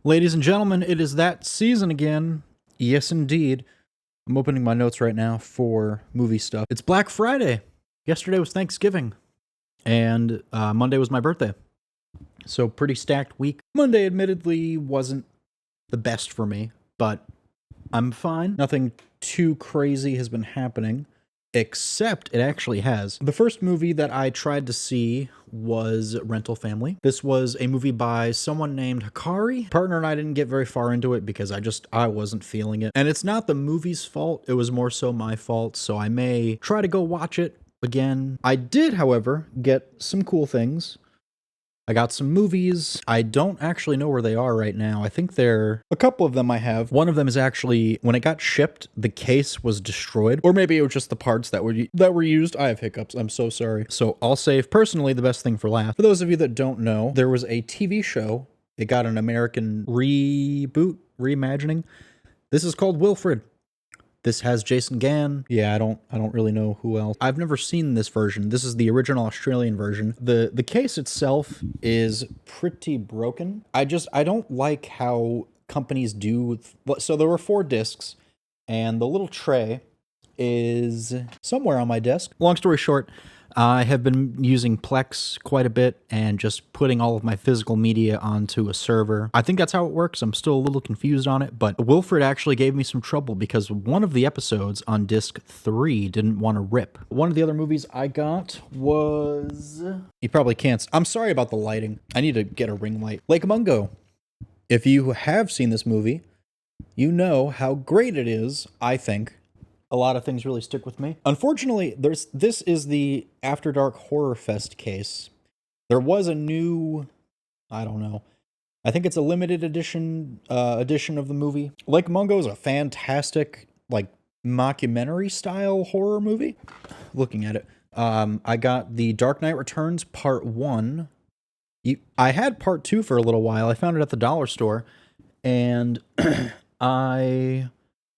Ladies and gentlemen, it is that season again. Yes, indeed. I'm opening my notes right now for movie stuff. It's Black Friday. Yesterday was Thanksgiving, and Monday was my birthday. So, pretty stacked week. Monday, admittedly, wasn't the best for me, but I'm fine. Nothing too crazy has been happening, except it actually has. The first movie that I tried to see was Rental Family. This was a movie by someone named Hikari. Partner and I didn't get very far into it because I wasn't feeling it. And it's not the movie's fault, it was more so my fault, so I may try to go watch it again. I did, however, get some cool things. I got some movies. I don't actually know where they are right now. I think they're a couple of them I have. One of them is actually, when it got shipped, the case was destroyed, or maybe it was just the parts that were used. I have hiccups. I'm so sorry. So I'll save personally the best thing for last. For those of you that don't know, there was a TV show. It got an American reboot, reimagining. This is called Wilfred. This has Jason Gann. Yeah, I don't really know who else. I've never seen this version. This is the original Australian version. The case itself is pretty broken. I don't like how companies do. So there were 4 discs, and the little tray is somewhere on my desk. Long story short, I have been using Plex quite a bit and just putting all of my physical media onto a server. I think that's how it works. I'm still a little confused on it, but Wilfred actually gave me some trouble because one of the episodes on disc 3 didn't want to rip. One of the other movies I got was... You probably can't... I'm sorry about the lighting. I need to get a ring light. Lake Mungo. If you have seen this movie, you know how great it is, I think. A lot of things really stick with me. Unfortunately, this is the After Dark Horror Fest case. There was a new, I don't know. I think it's a limited edition of the movie. Lake Mungo is a fantastic, like, mockumentary style horror movie. Looking at it, I got the Dark Knight Returns Part 1. I had Part 2 for a little while. I found it at the dollar store, and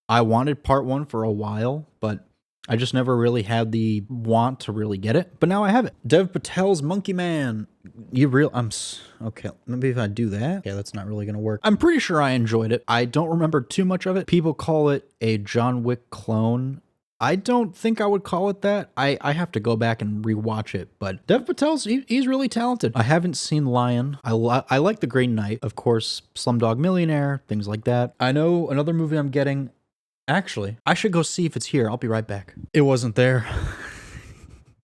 I wanted Part 1 for a while, but I just never really had the want to really get it. But now I have it. Dev Patel's Monkey Man. Okay, maybe if I do that. Yeah, that's not really gonna work. I'm pretty sure I enjoyed it. I don't remember too much of it. People call it a John Wick clone. I don't think I would call it that. I have to go back and rewatch it, but Dev Patel's, he's really talented. I haven't seen Lion. I like The Green Knight, of course, Slumdog Millionaire, things like that. I know another movie I'm getting. Actually, I should go see if it's here. I'll be right back. It wasn't there.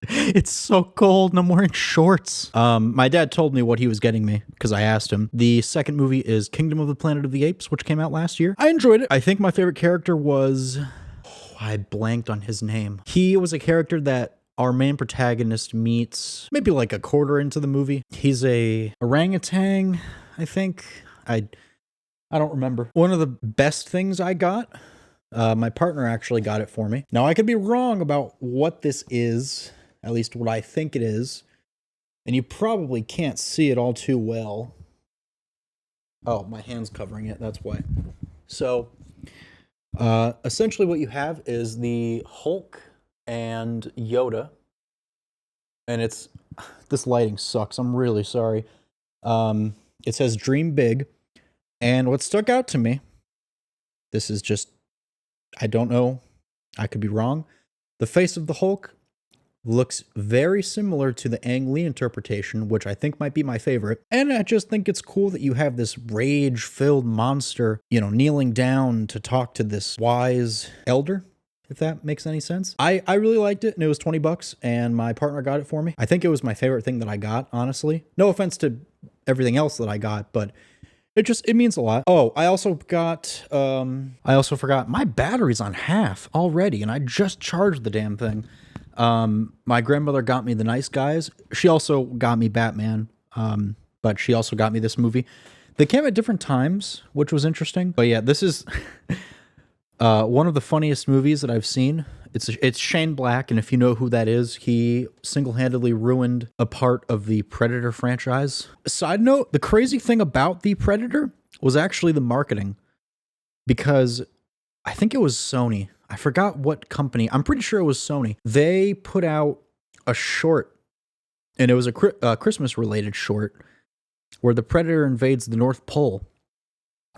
It's so cold and I'm wearing shorts. My dad told me what he was getting me because I asked him. The second movie is Kingdom of the Planet of the Apes, which came out last year. I enjoyed it. I think my favorite character was... I blanked on his name. He was a character that our main protagonist meets maybe like a quarter into the movie. He's a orangutan, I think. I don't remember. One of the best things I got... my partner actually got it for me. Now, I could be wrong about what this is, at least what I think it is, and you probably can't see it all too well. Oh, my hand's covering it, that's why. So, essentially what you have is the Hulk and Yoda, and it's... This lighting sucks, I'm really sorry. It says Dream Big, and what stuck out to me, this is just... I don't know. I could be wrong. The face of the Hulk looks very similar to the Ang Lee interpretation, which I think might be my favorite. And I just think it's cool that you have this rage-filled monster, kneeling down to talk to this wise elder, if that makes any sense. I really liked it, and it was $20, and my partner got it for me. I think it was my favorite thing that I got, honestly. No offense to everything else that I got, but... It means a lot. Oh, I also forgot my battery's on half already, and I just charged the damn thing. My grandmother got me The Nice Guys. She also got me Batman, but she also got me this movie. They came at different times, which was interesting. But yeah, this is one of the funniest movies that I've seen. It's Shane Black, and if you know who that is, he single-handedly ruined a part of the Predator franchise. Side note, the crazy thing about the Predator was actually the marketing, because I think it was Sony. I forgot what company. I'm pretty sure it was Sony. They put out a short, and it was a Christmas-related short, where the Predator invades the North Pole.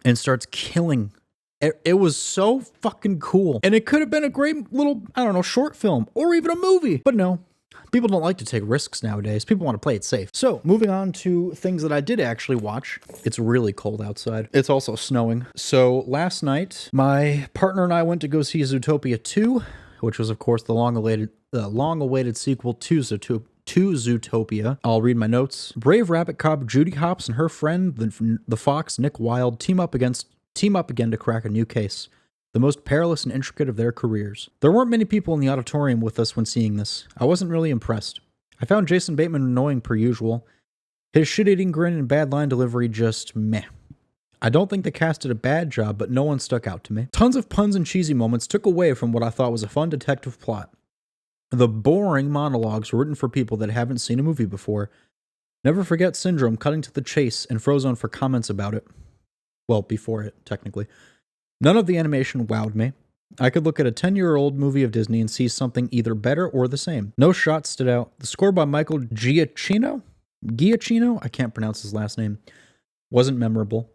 and starts killing. It was so fucking cool. And it could have been a great little, I don't know, short film or even a movie. But no, people don't like to take risks nowadays. People want to play it safe. So moving on to things that I did actually watch. It's really cold outside. It's also snowing. So last night, my partner and I went to go see Zootopia 2, which was, of course, the long-awaited sequel to Zootopia. I'll read my notes. Brave rabbit cop Judy Hopps and her friend, the fox Nick Wilde, team up again to crack a new case, the most perilous and intricate of their careers. There weren't many people in the auditorium with us when seeing this. I wasn't really impressed. I found Jason Bateman annoying per usual. His shit-eating grin and bad line delivery just meh. I don't think the cast did a bad job, but no one stuck out to me. Tons of puns and cheesy moments took away from what I thought was a fun detective plot. The boring monologues were written for people that haven't seen a movie before. Never forget Syndrome cutting to the chase and Frozone for comments about it. Well, before it, technically. None of the animation wowed me. I could look at a 10-year-old movie of Disney and see something either better or the same. No shot stood out. The score by Michael Giacchino? I can't pronounce his last name. Wasn't memorable.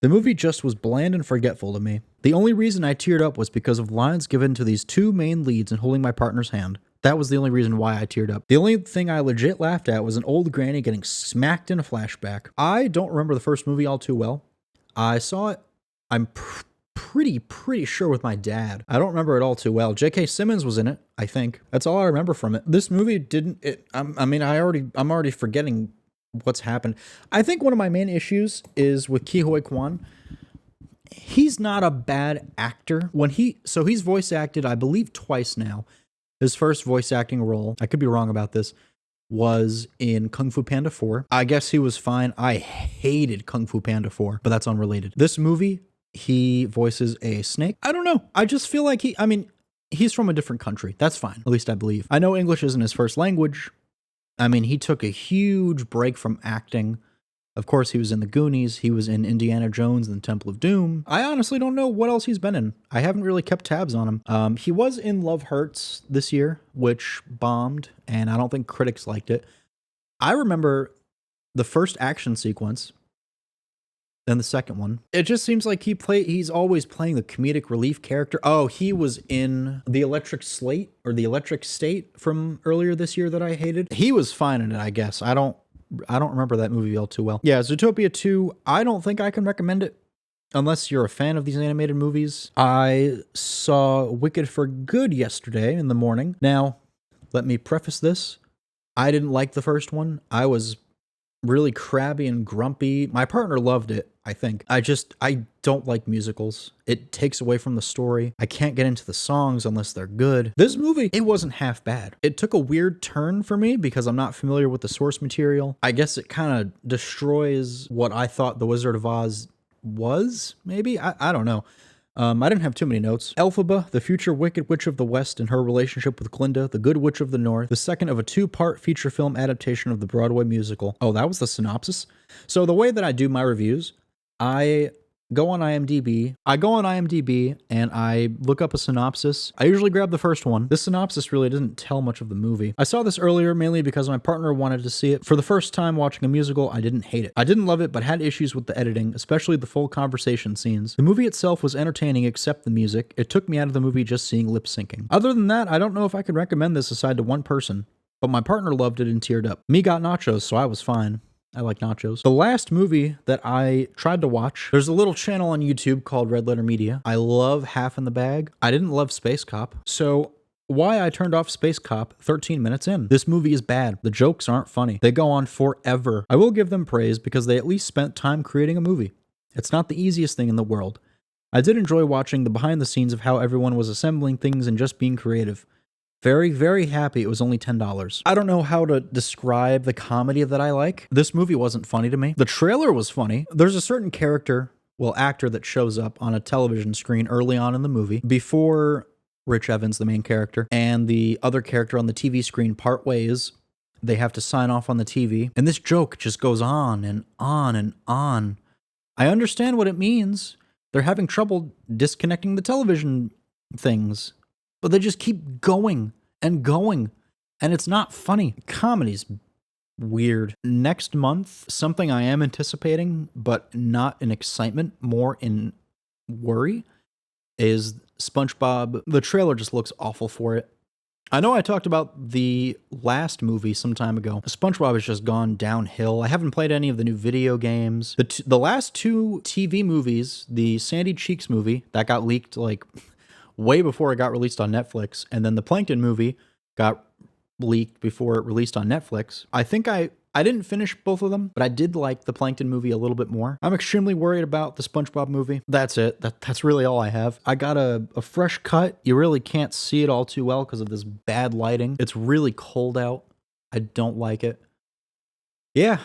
The movie just was bland and forgetful to me. The only reason I teared up was because of lines given to these two main leads and holding my partner's hand. That was the only reason why I teared up. The only thing I legit laughed at was an old granny getting smacked in a flashback. I don't remember the first movie all too well. I saw it, I'm pretty sure, with my dad. I don't remember it all too well. J.K. Simmons was in it, I think. That's all I remember from it. This movie I'm already forgetting what's happened. I think one of my main issues is with Ke Huy Quan. He's not a bad actor. He's voice acted, I believe, twice now. His first voice acting role, I could be wrong about this, was in Kung Fu Panda 4. I guess he was fine. I hated Kung Fu Panda 4, but that's unrelated. This movie, he voices a snake. I don't know. I just feel like he's from a different country. That's fine. At least I believe. I know English isn't his first language. He took a huge break from acting. Of course, he was in The Goonies. He was in Indiana Jones and the Temple of Doom. I honestly don't know what else he's been in. I haven't really kept tabs on him. He was in Love Hurts this year, which bombed, and I don't think critics liked it. I remember the first action sequence, then the second one. It just seems like he's always playing the comedic relief character. Oh, he was in The Electric Slate, or The Electric State from earlier this year that I hated. He was fine in it, I guess. I don't remember that movie all too well. Yeah, Zootopia 2, I don't think I can recommend it unless you're a fan of these animated movies. I saw Wicked for Good yesterday in the morning. Now, let me preface this. I didn't like the first one. I was really crabby and grumpy. My partner loved it, I think. I don't like musicals. It takes away from the story. I can't get into the songs unless they're good. This movie, it wasn't half bad. It took a weird turn for me because I'm not familiar with the source material. I guess it kind of destroys what I thought The Wizard of Oz was, maybe? I don't know. I didn't have too many notes. Elphaba, the future Wicked Witch of the West and her relationship with Glinda, the Good Witch of the North, the second of a 2-part feature film adaptation of the Broadway musical. Oh, that was the synopsis? So the way that I do my reviews, I go on IMDb and I look up a synopsis. I usually grab the first one. This synopsis really doesn't tell much of the movie. I saw this earlier mainly because my partner wanted to see it. For the first time watching a musical, I didn't hate it. I didn't love it, but had issues with the editing, especially the full conversation scenes. The movie itself was entertaining except the music. It took me out of the movie just seeing lip syncing. Other than that, I don't know if I could recommend this aside to one person, but my partner loved it and teared up. Me got nachos, so I was fine. I like nachos. The last movie that I tried to watch, there's a little channel on YouTube called Red Letter Media. I love Half in the Bag. I didn't love Space Cop. So why I turned off Space Cop 13 minutes in. This movie is bad. The jokes aren't funny. They go on forever. I will give them praise because they at least spent time creating a movie. It's not the easiest thing in the world. I did enjoy watching the behind the scenes of how everyone was assembling things and just being creative. Very, very happy it was only $10. I don't know how to describe the comedy that I like. This movie wasn't funny to me. The trailer was funny. There's a certain actor that shows up on a television screen early on in the movie before Rich Evans, the main character, and the other character on the TV screen part ways. They have to sign off on the TV. And this joke just goes on and on and on. I understand what it means. They're having trouble disconnecting the television things. But they just keep going and going, and it's not funny. Comedy's weird. Next month, something I am anticipating, but not in excitement, more in worry, is SpongeBob. The trailer just looks awful for it. I know I talked about the last movie some time ago. SpongeBob has just gone downhill. I haven't played any of the new video games. The last two TV movies, the Sandy Cheeks movie, that got leaked like way before it got released on Netflix, and then the Plankton movie got leaked before it released on Netflix. I think I didn't finish both of them, but I did like the Plankton movie a little bit more. I'm extremely worried about the SpongeBob movie. That's it. That's really all I have. I got a fresh cut. You really can't see it all too well because of this bad lighting. It's really cold out. I don't like it. Yeah,